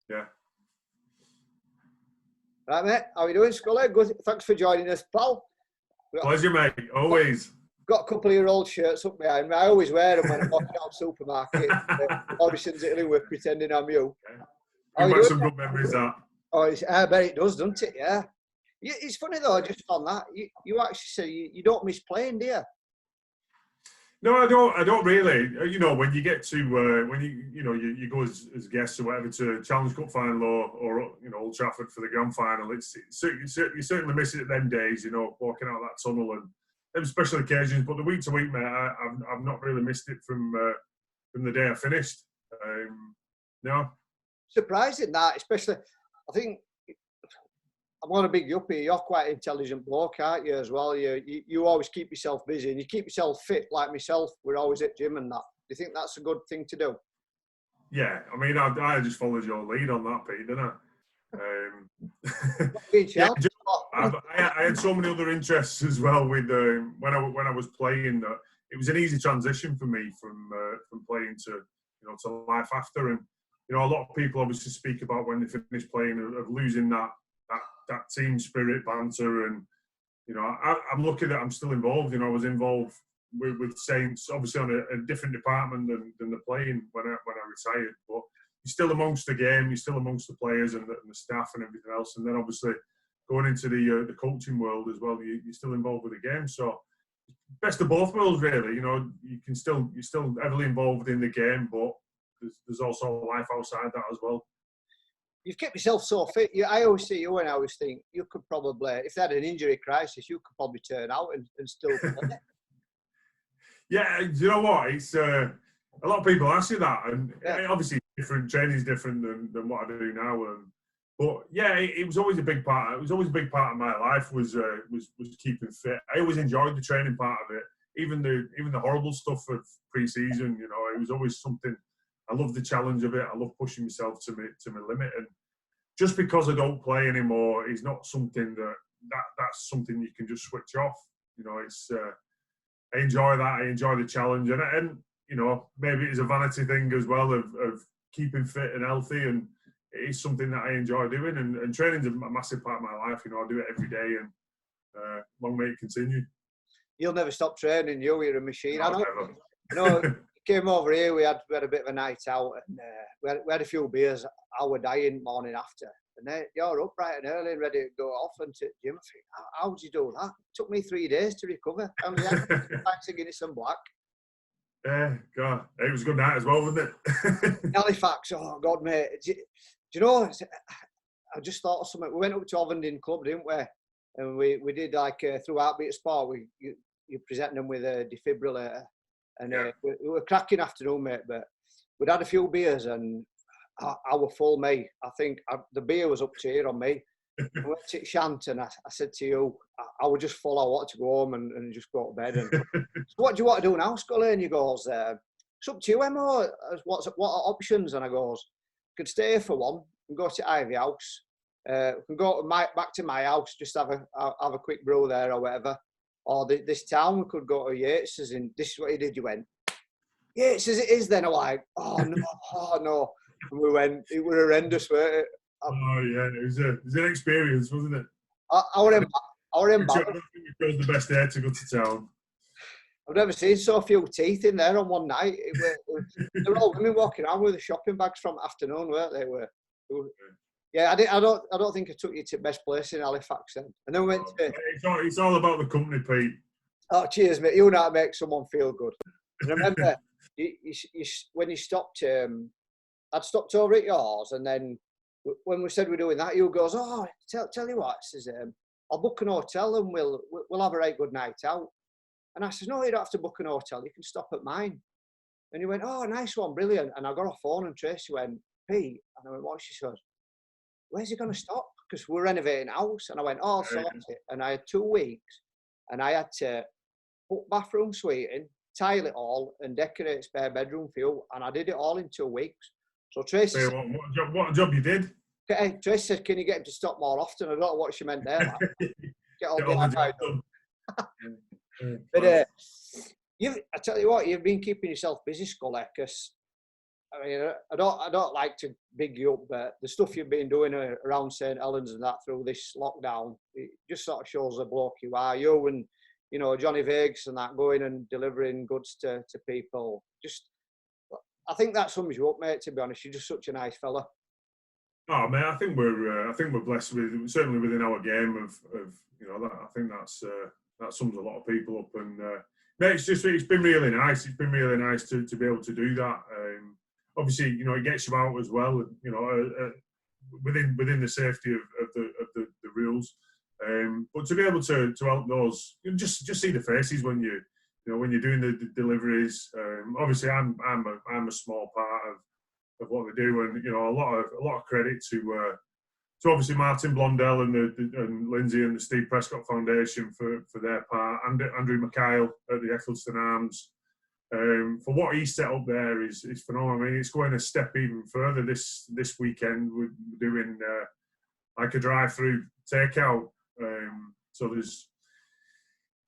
Yeah. Right, mate. How are you doing, Scully? Good. Thanks for joining us, pal. Pleasure, mate. Always. Got a couple of your old shirts up behind me. I always wear them when I'm walking out of the supermarket. Morrison's Italy, we're pretending I'm you. Bring back some good memories, that. Oh, I bet it does, doesn't it? Yeah. It's funny though, just on that. You actually say you don't miss playing, do you? No, I don't really. You know, when you get to when you go as guests or whatever to Challenge Cup final or Old Trafford for the grand final, you certainly miss it them days. You know, walking out that tunnel and them special occasions. But the week to week, mate, I've not really missed it from the day I finished. No. Surprising that, especially. I think I'm going to big you up here. You're quite an intelligent bloke, aren't you, as well? You always keep yourself busy and you keep yourself fit, like myself. We're always at gym and that. Do you think that's a good thing to do? Yeah, I mean, I just followed your lead on that, Pete, didn't I? I had so many other interests as well. With when I was playing, it was an easy transition for me from playing to to life after. And a lot of people obviously speak about when they finish playing of losing that team spirit, banter, and I'm lucky that I'm still involved. I was involved with Saints, obviously on a different department than the playing when I retired. But you're still amongst the game, you're still amongst the players and the staff and everything else. And then obviously going into the coaching world as well, you're still involved with the game. So best of both worlds, really. You're still heavily involved in the game, but there's also life outside that as well. You've kept yourself so fit. I always see you and I always think you could probably, if they had an injury crisis, you could probably turn out and still play. Yeah, you know what? It's a lot of people ask you that, and obviously different training's different than what I do now. But yeah, it was always a big part. It was always a big part of my life was keeping fit. I always enjoyed the training part of it, even the horrible stuff of pre-season. It was always something. I love the challenge of it. I love pushing myself to my limit. And just because I don't play anymore is not something that's something you can just switch off. It's I enjoy that. I enjoy the challenge, and maybe it's a vanity thing as well of keeping fit and healthy, and it is something that I enjoy doing. And training's a massive part of my life. I do it every day, and long may it continue. You'll never stop training. You're a machine. No, I know. Came over here, we had a bit of a night out, and we had a few beers. I was dying morning after, and then you're up bright and early and ready to go off and to gym. I think, how did you do that? It took me 3 days to recover. Only had pints of Guinness and black. Yeah, God, it was a good night as well, wasn't it? Halifax, oh God, mate. Do you know? I just thought of something. We went up to Ovenden Club, didn't we? And we did like through Heartbeat Sport. You present them with a defibrillator. And it was a cracking afternoon, mate, but we'd had a few beers and I was full, me. I think the beer was up to here on me. I went to Shant and I said to you, I was just full. I wanted to go home and just go to bed. And so what do you want to do now, Scully? And he goes, it's up to you, Emma. What are options? And I goes, we could stay here for one and go to Ivy House. We can go back to my house, just have a quick brew there or whatever. Or this town, we could go to Yates's, and this is what he did. You went, Yates's it is then. I'm like, oh no. And we went, it was horrendous, weren't it? Oh yeah, it was an experience, wasn't it? I was embarrassed. I don't think we chose the best day to go to town. I've never seen so few teeth in there on one night. They were all women walking around with the shopping bags from afternoon, weren't they? Yeah, I don't think I took you to the best place in Halifax then. And then we went to... It's all about the company, Pete. Oh, cheers, mate. You know how to make someone feel good. And I remember when you stopped, I'd stopped over at yours, and then when we said we're doing that, you goes, oh, tell you what, says, I'll book an hotel and we'll have a right good night out. And I said, no, you don't have to book an hotel. You can stop at mine. And he went, oh, nice one, brilliant. And I got off phone and Tracy went, Pete. And I went, what? She said, where's he going to stop? Because we're renovating a house. And I went, oh, I'll sort it. And I had 2 weeks. And I had to put bathroom suite in, tile it all, and decorate a spare bedroom for you. And I did it all in 2 weeks. So Tracy said, what job you did? Okay, Tracy said, can you get him to stop more often? I don't know what she meant there. Get all the job done. But I tell you what, you've been keeping yourself busy, Scully, because I mean, I don't like to big you up, but the stuff you've been doing around St Helens and that through this lockdown, it just sort of shows the bloke you are. You and, you know, Johnny Vegas and that, going and delivering goods to people. Just, I think that sums you up, mate. To be honest, you're just such a nice fella. Oh, mate, I think we're blessed with, certainly within our game of you know, that. I think that sums a lot of people up. And mate, it's been really nice. It's been really nice to be able to do that. Obviously, you know, it gets you out as well. You know, within the safety of the rules. But to be able to help those, you know, just see the faces when when you're doing the deliveries. Obviously, I'm a small part of what they do, and you know, a lot of credit to obviously Martin Blondell and Lindsay and the Steve Prescott Foundation for their part, and Andrew McKyle at the Eccleston Arms. For what he set up there is phenomenal. I mean, it's going a step even further this weekend. We're doing like a drive-through takeout. So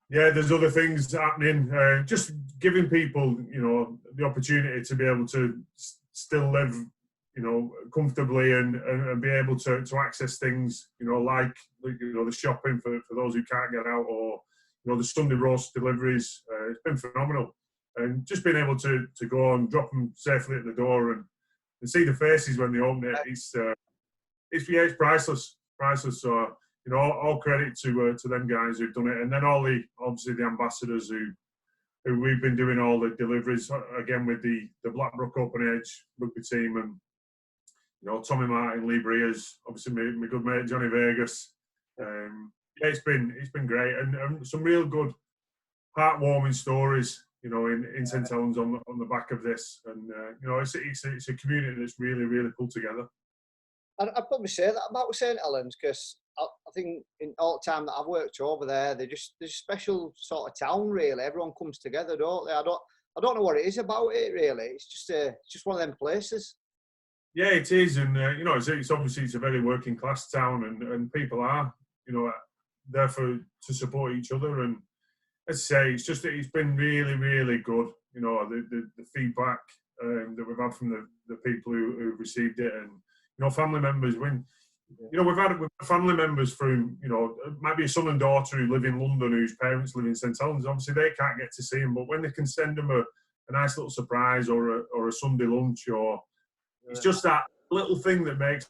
there's other things happening. Just giving people, you know, the opportunity to be able to still live, you know, comfortably and be able to access things, you know, like you know, the shopping for those who can't get out, or you know, the Sunday roast deliveries. It's been phenomenal, and just being able to go and drop them safely at the door and see the faces when they open it. It's priceless. So you know, all credit to them guys who've done it, and then obviously the ambassadors who we've been doing all the deliveries again with the Blackbrook Open Age rugby team, and you know, Tommy Martin, Lee Breers, obviously my good mate Johnny Vegas. It's been great, and some real good heartwarming stories, you know, in St Helens on the back of this, and you know, it's a community that's really, really pulled together. I'd probably say that about St Helens, because I think in all the time that I've worked over there, they're a special sort of town, really. Everyone comes together, don't they? I don't know what it is about it, really. It's just one of them places. Yeah, it is, and you know, it's obviously a very working class town, and people are, you know, there to support each other. And as I say, it's been really, really good. You know, the feedback that we've had from the people who received it, and you know, family members. When you know, we've had family members through, you know, it might be a son and daughter who live in London whose parents live in St Helens. Obviously, they can't get to see them, but when they can send them a nice little surprise or a Sunday lunch, or it's just that little thing that makes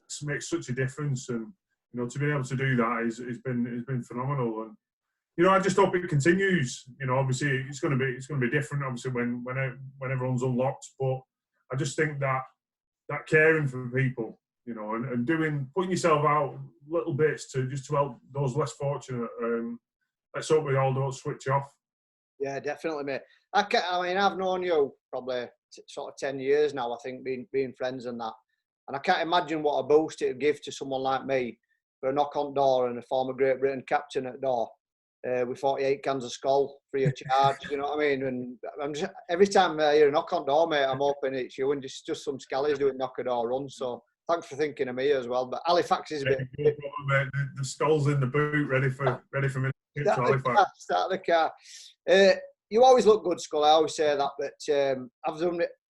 such a difference. And you know, to be able to do that has been phenomenal. And you know, I just hope it continues. You know, obviously it's going to be different. Obviously, when everyone's unlocked, but I just think that caring for people, you know, and putting yourself out little bits to help those less fortunate. Let's hope we all don't switch off. Yeah, definitely, mate. I mean, I've known you probably sort of 10 years now, I think, being friends and that. And I can't imagine what a boost it would give to someone like me for a knock on door and a former Great Britain captain at door with 48 cans of Skull free of charge. You know what I mean? And every time I hear a knock on door, mate, I'm hoping it's you and just some scallies doing knock on door runs. So thanks for thinking of me as well. But Halifax is a bit. No problem, mate. The Skull's in the boot, ready for me to Halifax. Start the car. You always look good, Skull. I always say that, but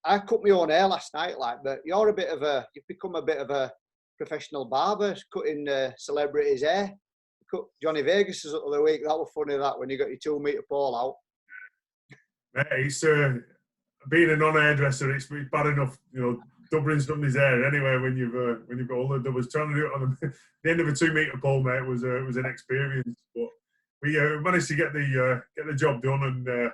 I cut my own hair last night, but you've become a bit of a professional barber, cutting celebrities' hair. Cut Johnny Vegas the other week. That was funny, that, when you got your 2 metre pole out. Mate, it's being a non-hairdresser, it's bad enough, you know, dubbing somebody's hair anyway when you've got all the doubles. Trying to do it on the end of a 2 metre pole, mate, was an experience. But we managed to get the job done, and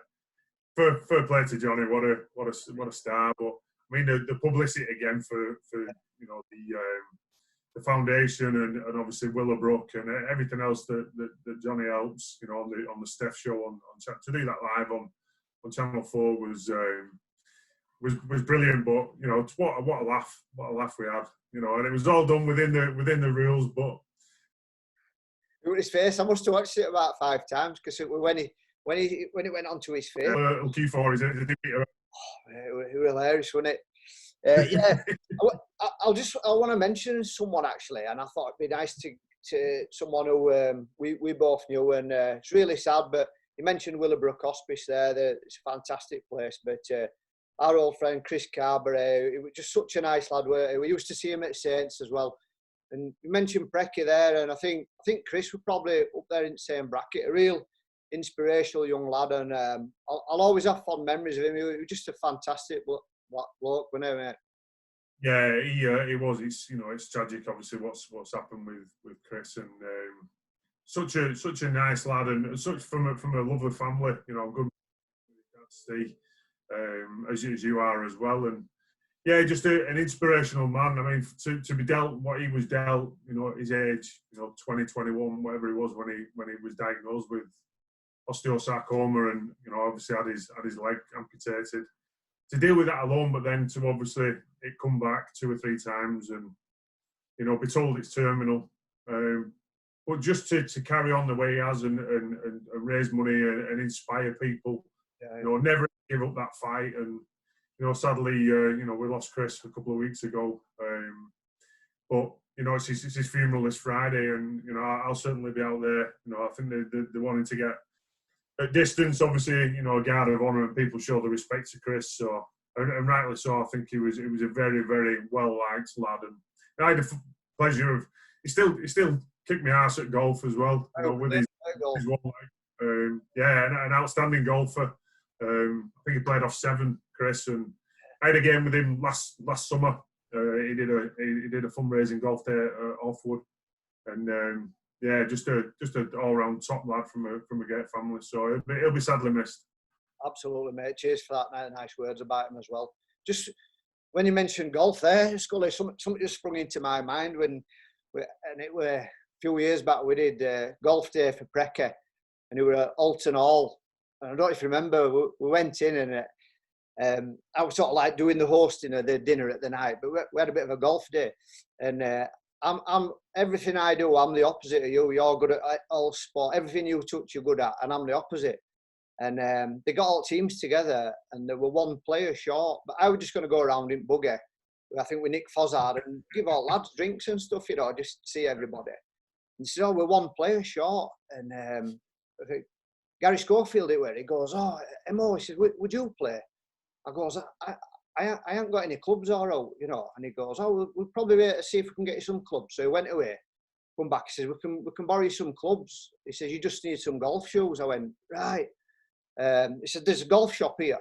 fair play to Johnny. What a star. But I mean, the publicity again for you know, the foundation and obviously Willowbrook and everything else that Johnny helps, you know, on the Steph show on to do that live on Channel 4 was brilliant. But you know, what a laugh we had, you know, and it was all done within the rules. But look at his face. I must have watched it about 5 times, because when it went onto his face. Q4 is it? It was hilarious, wasn't it? Yeah, I want to mention someone actually, and I thought it'd be nice to someone who we both knew, and it's really sad, but you mentioned Willowbrook Hospice there. It's a fantastic place, but our old friend Chris Cabbray. He was just such a nice lad. We used to see him at Saints as well. And you mentioned Precky there, and I think Chris was probably up there in the same bracket. A real inspirational young lad, and I'll always have fond memories of him. He was just a fantastic bloke, wasn't he, mate? Yeah, he was. It's tragic, obviously, what's happened with Chris, and such a nice lad, and such from a lovely family. Good Steve, as you are as well, and yeah, just an inspirational man. I mean, to be dealt what he was dealt, at his age, 20, 21, whatever he was when he was diagnosed with osteosarcoma, and obviously had his leg amputated. To deal with that alone, but then to obviously it come back 2 or 3 times, and be told it's terminal. But just to carry on the way he has, and raise money and inspire people, never give up that fight. And sadly, we lost Chris a couple of weeks ago. But it's his funeral this Friday, and I'll certainly be out there. I think they're wanting to get at distance, obviously, a guard of honour, and people show the respect to Chris. So, and rightly so. I think he was a very, very well liked lad, and I had the pleasure of he still kicked my arse at golf as well. With his one leg. An outstanding golfer. I think he played off 7, Chris, and I had a game with him last summer. He did a fundraising golf day at Offwood, and just a all-round top lad from a great family. So he'll be sadly missed. Absolutely, mate. Cheers for that. Nice words about him as well. Just when you mentioned golf there, Scully, something just sprung into my mind it were a few years back. We did golf day for Precky, and it were at Alton Hall. And I don't know if you remember, we went in, and I was sort of like doing the hosting of the dinner at the night, but we had a bit of a golf day, and I'm everything I do, I'm the opposite of you. You're good at all sport. Everything you touch, you're good at, and I'm the opposite. And they got all teams together, and there were 1 player short. But I was just going to go around in buggy, I think with Nick Fozzard, and give all lads drinks and stuff, just see everybody. And so we're 1 player short, and I think Gary Schofield it where he goes, "Oh, Emmo," he says, "Would you play?" I goes, I haven't got any clubs or out, And he goes, "Oh, we'll probably wait to see if we can get you some clubs." So he went away, come back. He says, "We can borrow you some clubs." He says, "You just need some golf shoes." I went, "Right." He said, "There's a golf shop here,"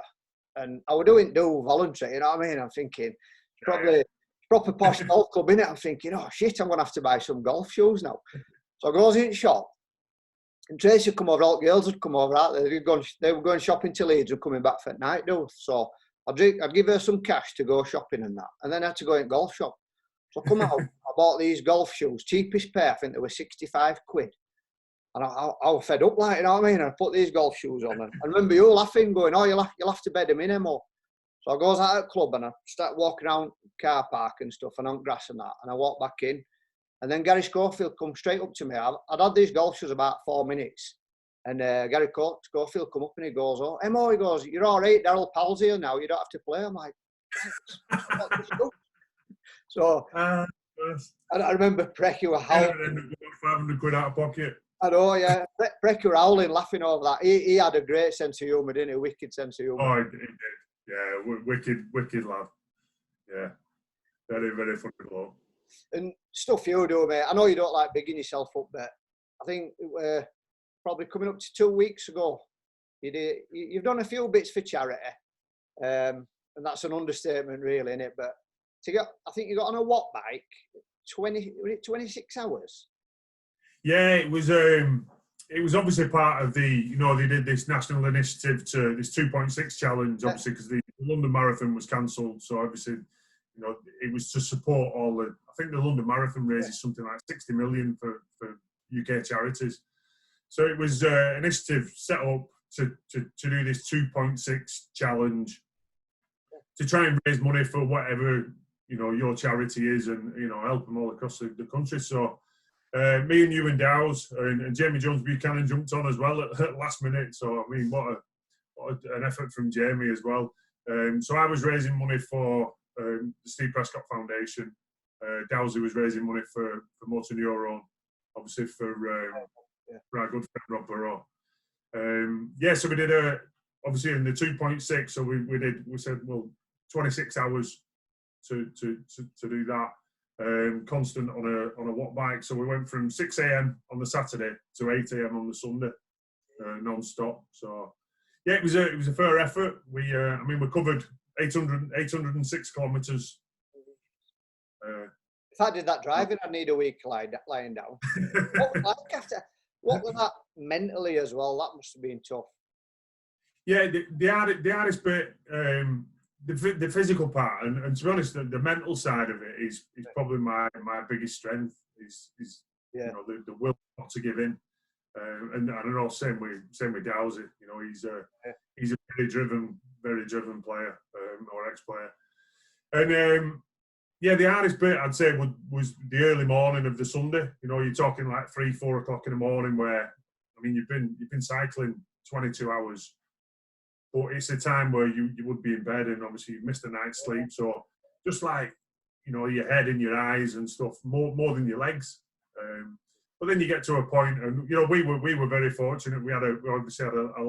and I was doing voluntary. You know what I mean? I'm thinking it's probably proper posh golf club, innit? I'm thinking, "Oh shit, I'm gonna have to buy some golf shoes now." So I goes in the shop, and Tracy would come over. All the girls would come over. Out there. They were going shopping to Leeds and coming back for the night, So I'd give her some cash to go shopping and that, and then I had to go in golf shop. So I come out, I bought these golf shoes, cheapest pair, I think they were 65 quid. And I was fed up, like, you know what I mean? And I put these golf shoes on, and I remember you laughing, going, "Oh, you'll have to bed them in, Emmo." So I goes out at the club, and I start walking around car park and stuff, and on grass and that, and I walk back in, and then Gary Schofield come straight up to me. I'd had these golf shoes about 4 minutes. And Gary Schofield come up and he goes, "Oh, Emmo," he goes, "you're all right. Daryl Powell's here now. You don't have to play." I'm like, so I remember Precky were howling. 500 quid out of pocket. I know, yeah. Precky were howling, laughing over that. He had a great sense of humour, didn't he? Wicked sense of humour. Oh, he did. Yeah, wicked lad. Yeah, very, very funny bloke. And stuff you do, mate. I know you don't like bigging yourself up, but I think probably coming up to 2 weeks ago, you've done a few bits for charity, and that's an understatement, really, isn't it? But I think you got on a watt bike, 26 hours. Yeah, it was obviously part of the, they did this national initiative to this 2.6 challenge, obviously, because the London Marathon was cancelled. So obviously, it was to support all the, I think the London Marathon raises something like 60 million for UK charities. So it was an initiative set up to do this 2.6 challenge to try and raise money for whatever, your charity is, and, help them all across the country. So me and you and Dowes and Jamie Jones Buchanan jumped on as well at last minute. So, I mean, what an effort from Jamie as well. So I was raising money for the Steve Prescott Foundation. Dowsey was raising money for Motor Neurone, obviously for our good friend Rob Burrow. So we did obviously in the 2.6, so we said, well, 26 hours to do that, constant on a watt bike. So we went from 6 a.m. on the Saturday to 8 a.m. on the Sunday, non-stop. So yeah, it was a fair effort. We covered 806 kilometres. If I did that driving, I'd need a week lying down. What was that mentally as well? That must have been tough. Yeah, the hardest bit, the physical part, and to be honest, the mental side of it is probably my biggest strength. Is yeah. You know, the will not to give in, and I know same with Dowsey. You know, he's a very driven player, or ex-player, and yeah, the hardest bit I'd say was the early morning of the Sunday. You know, you're talking like 3-4 o'clock in the morning, where I mean you've been cycling 22 hours. But it's a time where you would be in bed, and obviously you've missed a night's sleep. So just like, you know, your head and your eyes and stuff, more than your legs. But then you get to a point, and you know, we were very fortunate. We obviously had a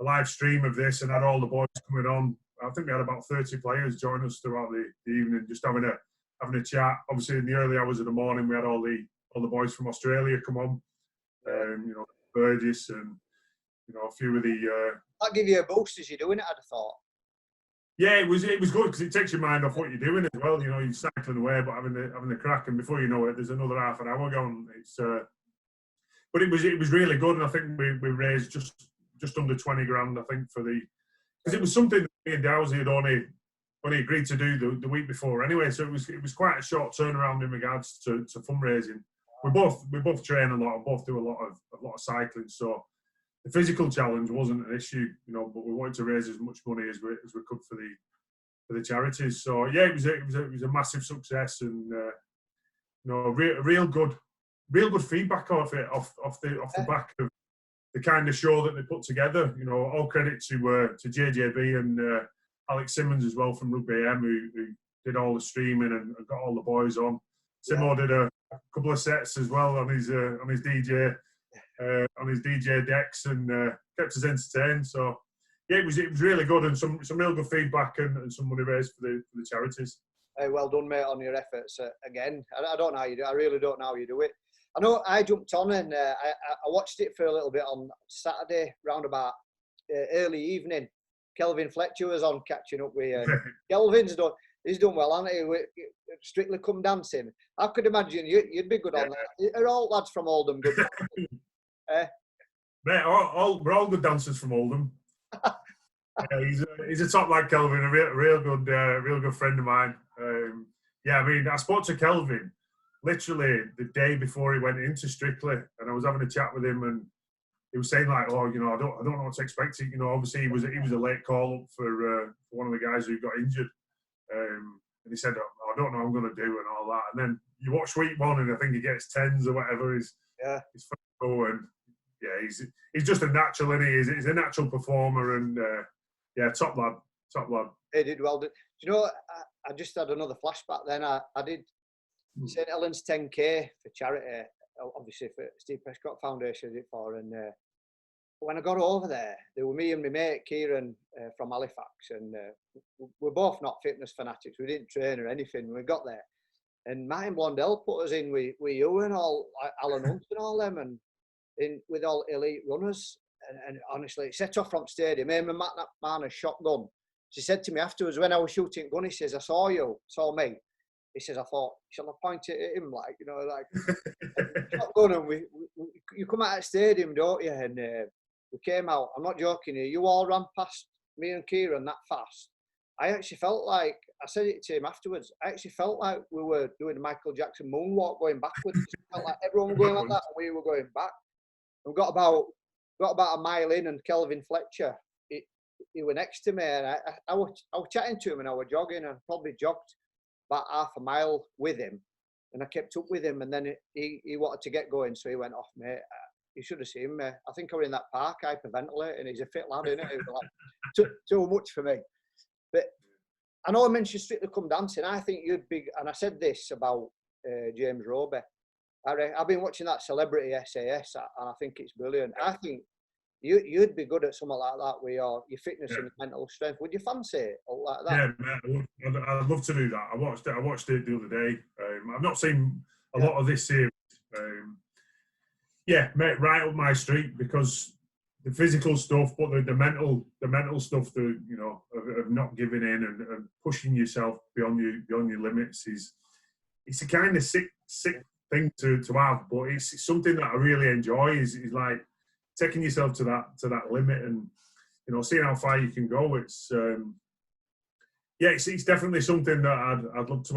live stream of this, and had all the boys coming on. I think we had about 30 players join us throughout the evening, just having a chat. Obviously, in the early hours of the morning, we had all the boys from Australia come on. You know, Burgess and, you know, a few of the. That give you a boost as you're doing it, I'd have thought. Yeah, it was good because it takes your mind off what you're doing as well. You know, you're cycling away, but having the crack, and before you know it, there's another half an hour going. But it was really good, and I think we raised just under 20 grand. I think because it was something that me and Dowsey had only agreed to do the week before anyway. So it was quite a short turnaround in regards to fundraising. We both train a lot and both do a lot of cycling, so the physical challenge wasn't an issue, you know, but we wanted to raise as much money as we could for the charities. So yeah, it was a massive success, and you know, real good feedback off the back of the kind of show that they put together. You know, all credit to JJB and Alex Simmons as well from Rugby AM, who did all the streaming and got all the boys on. Simo did a couple of sets as well on his DJ. On his DJ decks, and kept us entertained. So yeah, it was really good, and some real good feedback, and some money raised for the charities. Hey, well done, mate, on your efforts. Again, I don't know how you do. I really don't know how you do it. I know I jumped on and I watched it for a little bit on Saturday, round about early evening. Kelvin Fletcher was on catching up with. He's done well, hasn't he? Strictly Come Dancing. I could imagine you'd be good on that. Are all lads from Oldham good? Mate, we're all good dancers from Oldham. He's a top lad, Kelvin, a real good friend of mine. Yeah, I mean, I spoke to Kelvin literally the day before he went into Strictly, and I was having a chat with him, and he was saying like, oh, you know, I don't know what to expect. You know, obviously he was a late call up for one of the guys who got injured, and he said, oh, I don't know what I'm going to do and all that. And then you watch week one, and I think he gets 10s or whatever. He's and yeah, he's just a natural, and he's a natural performer, and yeah, top lad. He did well. Do you know? I just had another flashback. Then I did St Helens 10K for charity, obviously for Steve Prescott Foundation did it for, and when I got over there were me and my mate Kieran from Halifax, and we're both not fitness fanatics. We didn't train or anything when we got there. And Martin Blondell put us in with you and all, Alan Hunt and all them, and in with all elite runners. And honestly, it set off from stadium. Me and Matt man a shotgun. She said to me afterwards, when I was shooting gun, he says, I saw me. He says, I thought, shall I point it at him? Like, you know, like, shotgun, and you come out of the stadium, don't you? And we came out, I'm not joking here, you all ran past me and Kieran that fast. I actually felt like, I said it to him afterwards, I actually felt like we were doing the Michael Jackson moonwalk going backwards. It felt like everyone was going like that, and we were going back. We got about a mile in, and Kelvin Fletcher, he was next to me, and I was chatting to him, and I was jogging, and I probably jogged about half a mile with him, and I kept up with him, and then he wanted to get going, so he went off, mate. You should have seen me. I think I was in that park hyperventilating. He's a fit lad, isn't it? He was like, too much for me. But I know I mentioned Strictly Come Dancing. I think you'd be, and I said this about James Roby. I've been watching that Celebrity SAS, and I think it's brilliant. I think you'd be good at something like that with your fitness and mental strength. Would you fancy it or like that? Yeah, mate, I'd love to do that. I watched it the other day. I've not seen a lot of this series. Yeah, mate, right up my street, because the physical stuff, but the mental stuff, of not giving in and pushing yourself beyond your limits it's a kind of sick thing to have, but it's something that I really enjoy. Is like taking yourself to that limit and seeing how far you can go. It's it's definitely something that I'd love to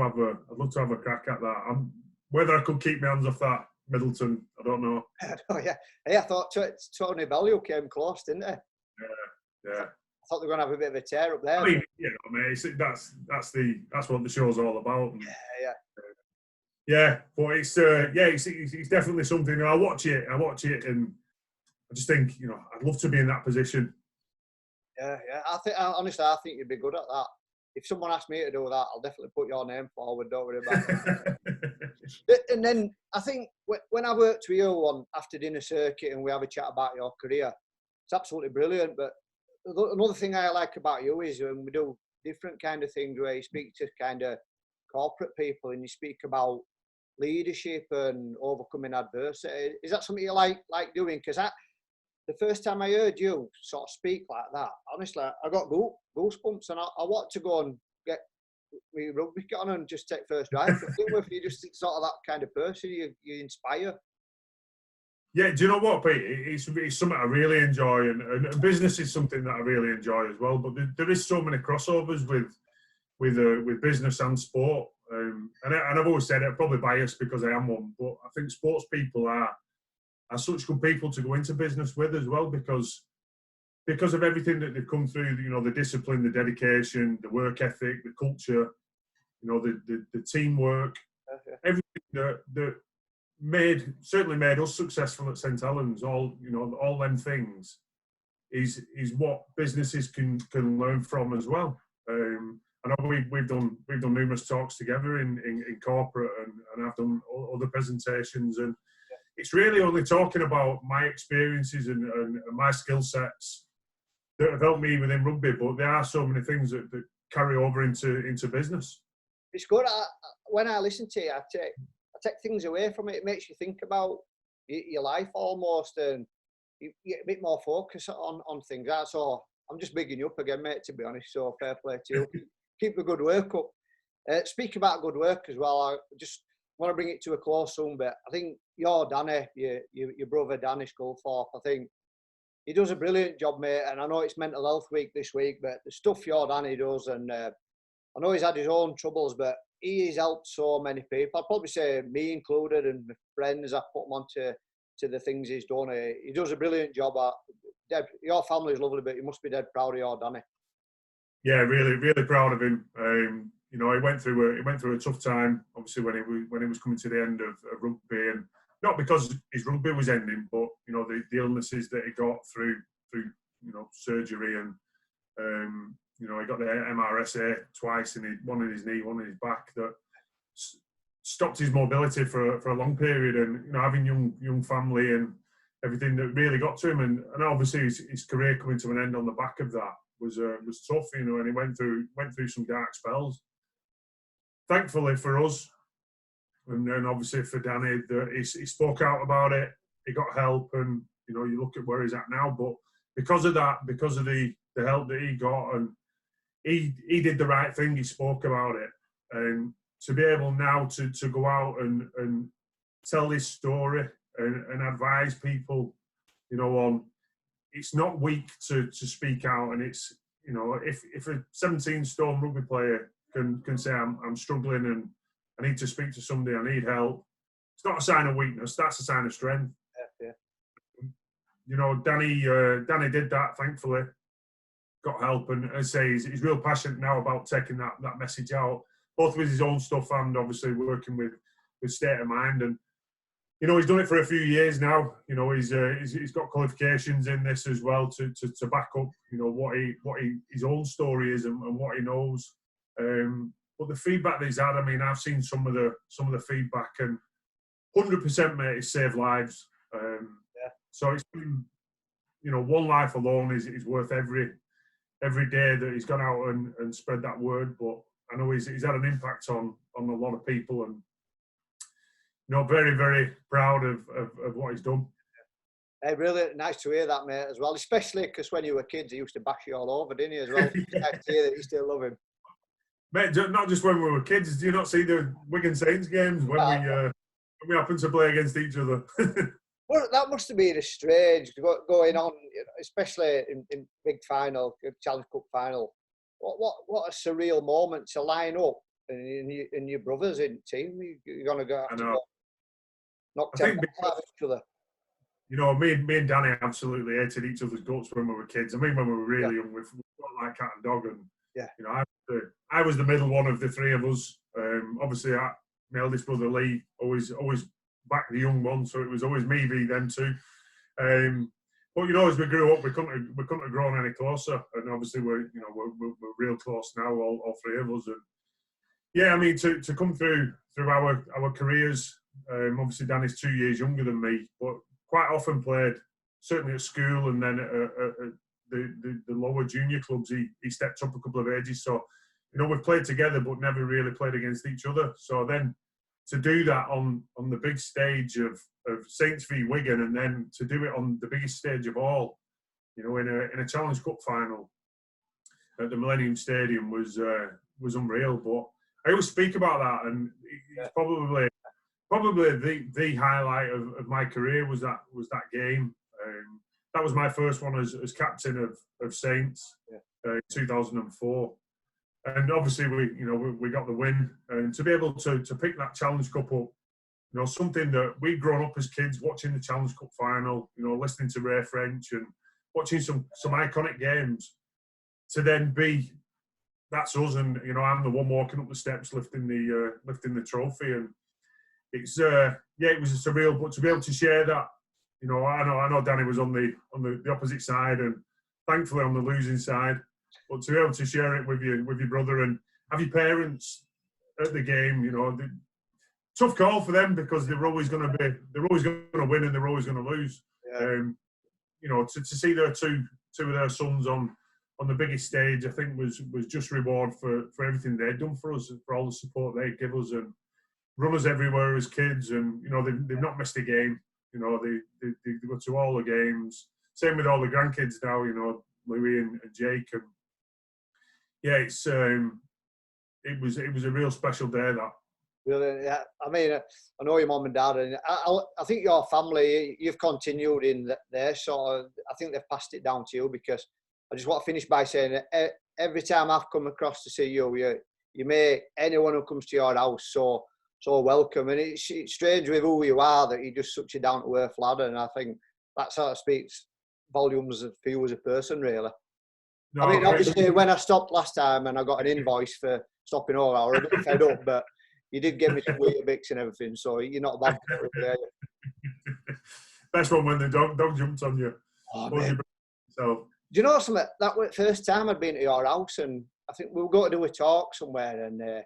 have a crack at that. Whether I could keep my hands off that Middleton, I don't know. Oh yeah, I thought Tony Bellew came close, didn't they? Yeah. I thought they were going to have a bit of a tear up there. I mean, mate, that's what the show's all about. And, yeah, but it's definitely something. I watch it, and I just think, I'd love to be in that position. Yeah. Honestly, I think you'd be good at that. If someone asked me to do that, I'll definitely put your name forward. Don't worry about it. And then I think when I worked with you on after dinner circuit and we have a chat about your career, it's absolutely brilliant. But another thing I like about you is when we do different kind of things where you speak to kind of corporate people and you speak about leadership and overcoming adversity. Is that something you like doing? Because the first time I heard you sort of speak like that, honestly, I got goosebumps, and I want to go and get my rugby kit on and just take first drive. I think if you're just sort of that kind of person, you inspire. Yeah, do you know what, Pete? It's something I really enjoy, and business is something that I really enjoy as well. But there is so many crossovers with business and sport, and I've always said it. I'm probably biased because I am one, but I think sports people are such good people to go into business with as well, because of everything that they've come through. The discipline, the dedication, the work ethic, the culture, the teamwork, everything that certainly made us successful at St Helens. All them things is what businesses can learn from as well. I know we've done numerous talks together in corporate, and I've done other presentations, and it's really only talking about my experiences and my skill sets that have helped me within rugby, but there are so many things that carry over into business. It's good. When I listen to you, I take things away from it. It makes you think about your life almost, and you get a bit more focus on things. That's all. I'm just bigging you up again, mate, to be honest, so fair play to you. Keep the good work up. Speak about good work as well, I just want to bring it to a close soon, but I think your Danny, your brother Danny Sculthorpe, I think he does a brilliant job, mate, and I know it's mental health week this week, but the stuff your Danny does, and I know he's had his own troubles, but he has helped so many people. I'd probably say me included, and my friends, I put him on to the things he's done. He does a brilliant job. Your family's lovely, but you must be dead proud of your Danny. Yeah, really, really proud of him. He went through a tough time, obviously, when he was coming to the end of rugby, and not because his rugby was ending, but the illnesses that he got through surgery, and he got the MRSA twice, one in his knee, one in his back, that stopped his mobility for a long period, and having young family and everything that really got to him, and obviously his career coming to an end on the back of that was tough, and he went through some dark spells. Thankfully for us, and then obviously for Danny, that he spoke out about it, he got help, and you look at where he's at now. But because of that, because of the help that he got, and he did the right thing, he spoke about it, and to be able now to go out and tell his story and advise people, on it's not weak to speak out, and it's if a 17-stone rugby player can say I'm struggling and I need to speak to somebody, I need help, it's not a sign of weakness, that's a sign of strength. Yeah. Danny did that, thankfully, got help, and as I say, he's real passionate now about taking that message out, both with his own stuff and obviously working with State of Mind. And he's done it for a few years now. He's got qualifications in this as well to back up what his own story is and what he knows. But the feedback that he's had, I mean, I've seen some of the feedback, and 100%, mate, it's saved lives. So it's been one life alone is worth every day that he's gone out and spread that word. But I know he's had an impact on a lot of people, and very, very proud of what he's done. Hey, really nice to hear that, mate, as well. Especially because when you were kids, he used to bash you all over, didn't he, as well? Yeah. Nice to hear that you still love him. Mate, not just when we were kids. Do you not see the Wigan Saints games when we happen to play against each other? Well, that must have been a strange going on, especially in big final, Challenge Cup final. What a surreal moment to line up and your brothers in team. You're gonna go knock 10 out of each other. Me and Danny absolutely hated each other's guts when we were kids. I mean, when we were really young, we fought like cat and dog, and I was the middle one of the three of us. Obviously, my eldest brother Lee always backed the young one, so it was always me v them two. But as we grew up, we couldn't have grown any closer, and obviously we're real close now, all three of us. And yeah, I mean, to come through our careers. Obviously, Danny's 2 years younger than me, but quite often played, certainly at school, and then at the lower junior clubs, he stepped up a couple of ages. So, we've played together, but never really played against each other. So then to do that on the big stage of Saints v Wigan, and then to do it on the biggest stage of all, in a Challenge Cup final at the Millennium Stadium was unreal. But I always speak about that, and it's probably the highlight of my career was that game. That was my first one as captain of Saints in 2004, and obviously we got the win. And to be able to pick that Challenge Cup up, something that we'd grown up as kids watching the Challenge Cup final, listening to Ray French and watching some iconic games, to then be that's us, and I'm the one walking up the steps lifting the trophy. And it's it was surreal, but to be able to share that, I know Danny was on the opposite side, and thankfully on the losing side, but to be able to share it with your brother and have your parents at the game, tough call for them, because they're always going to win and they're always going to lose. Yeah. To see their two of their sons on the biggest stage, I think was just reward for everything they'd done for us, for all the support they give us and run us everywhere as kids. And they've not missed a game. They go to all the games. Same with all the grandkids now. Louis and Jake. And yeah, it was a real special day, that. Really, yeah. I mean, I know your mum and dad, and I think your family, you've continued in there. So I think they've passed it down to you, because I just want to finish by saying that every time I've come across to see you make anyone who comes to your house so welcome. And it's strange with who you are, that you're just such a down-to-earth lad, and I think that sort of speaks volumes for you as a person, really. No, I mean, obviously, when I stopped last time and I got an invoice for stopping over, I was a bit fed up, but you did get me some Weetabix and everything, so you're not bad for it, are you? Best one when the dog jumped on you. Oh, do you know something? That was the first time I'd been to your house, and I think we were going to do a talk somewhere, and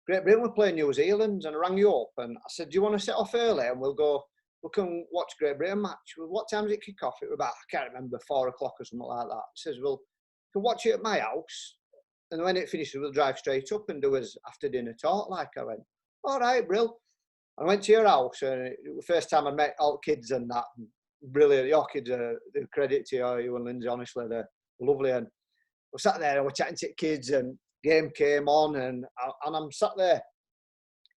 Great Britain were playing New Zealand, and I rang you up and I said, do you want to set off early and we can watch Great Britain match? Well, what time does it kick off? It was about, I can't remember, 4 o'clock or something like that. He says, well, you can watch it at my house, and when it finishes, we'll drive straight up and do us after dinner talk. Like, I went, all right, Brill. I went to your house, and it was the first time I met all the kids and that. Brilliant. Your kids are the credit to you and Lindsay, honestly, they're lovely. And we sat there and we're chatting to the kids, and game came on, and I'm sat there,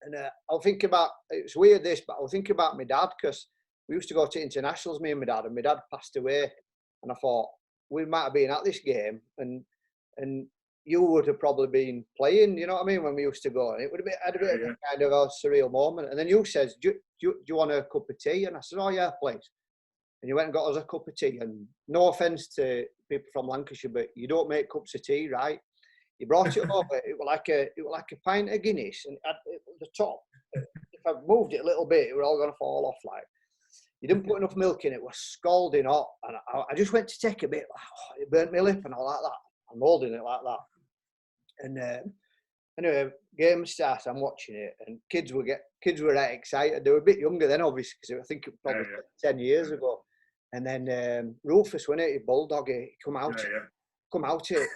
and I'll think about, it's weird this, but I'll think about my dad, because we used to go to internationals, me and my dad passed away, and I thought we might have been at this game, and you would have probably been playing, you know what I mean, when we used to go, and it would have been a bit of a kind of a surreal moment. And then you says, do you want a cup of tea? And I said, oh yeah, please. And you went and got us a cup of tea, and no offence to people from Lancashire, but you don't make cups of tea, right? You brought it over. It was like a pint of Guinness, and at the top, if I moved it a little bit, it was all going to fall off. Like, you didn't put enough milk in it. It was scalding hot, and I just went to take a bit. It burnt my lip and all like that. I'm holding it like that. And anyway, game starts. I'm watching it, and kids were excited. They were a bit younger then, obviously, because I think it was probably 10 years ago. And then Rufus, when he bulldog, he come out. Yeah. Come out here.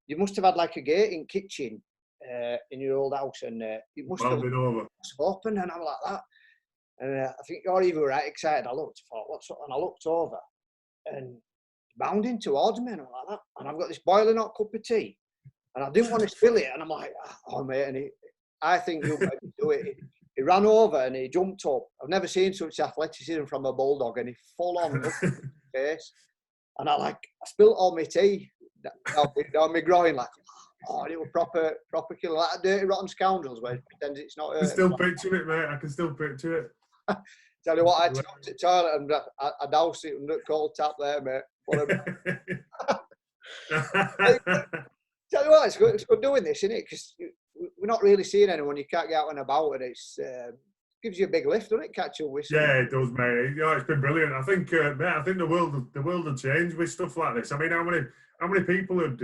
You must have had like a gate in kitchen in your old house, and it must have been over. opened, and I'm like that. And I think you're even right excited. I looked, thought, what's up? And I looked over, and bounding towards me, and I'm like that. And I've got this boiling hot cup of tea, and I didn't want to spill it, and I'm like, oh mate, and I think you'll make me do it. He ran over and he jumped up. I've never seen such athleticism from a bulldog, and he full on looked in his face. And I spilled all my tea down my groin, like, oh, it was proper killer, like dirty rotten scoundrels where he pretends it's not. I can still picture it, mate. I can still picture it. Tell you what, I had to go to the toilet and I doused it under the cold tap there, mate. Tell you what, it's good doing this, isn't it? Because we're not really seeing anyone. You can't get out and about, and it's gives you a big lift, doesn't it? Catch up with. Yeah, it does, mate. You know, it's been brilliant. I think, mate, I think the world had changed with stuff like this. I mean, how many people had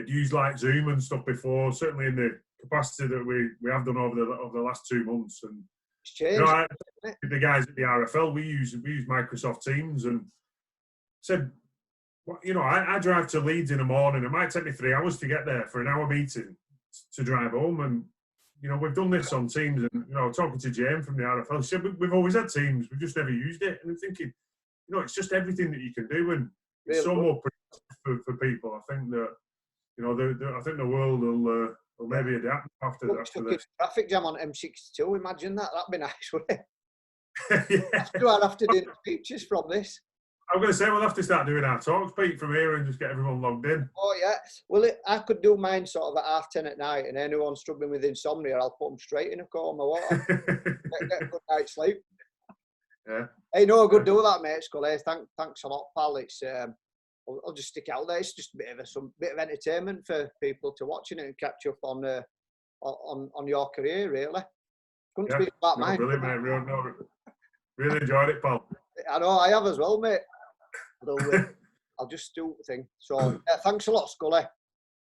used like Zoom and stuff before? Certainly in the capacity that we have done over the last 2 months, and it's changed. You know, the guys at the RFL, we use Microsoft Teams, and said, well, you know, I drive to Leeds in the morning. It might take me 3 hours to get there for an hour meeting to drive home, and you know, we've done this on Teams, and you know, talking to Jane from the RFL, she said we've always had Teams, we've just never used it, and I'm thinking, you know, it's just everything that you can do, and it's so more productive for people. I think that, you know, I think the world will maybe adapt after this. Traffic jam on M62. Imagine that. That'd be nice, wouldn't it? Yeah. I'd have to do pictures from this. I'm going to say we'll have to start doing our talks, Pete, from here and just get everyone logged in. Oh yeah. Well, I could do mine sort of at 10:30 at night, and anyone struggling with insomnia, I'll put them straight in a coma water. get a good night's sleep. Yeah. Hey, no, good do that, mate. Scully. Thanks a lot, pal. It's I'll just stick out there. It's just a bit of entertainment for people to watching it and catch up on your career, really. Couldn't speak about mine. Brilliant, mate. Really enjoyed it, pal. I know I have as well, mate. I'll just do the thing. So thanks a lot, Scully.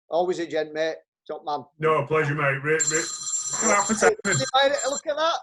Always a gent, mate. Top man. No, pleasure, mate. Look at that.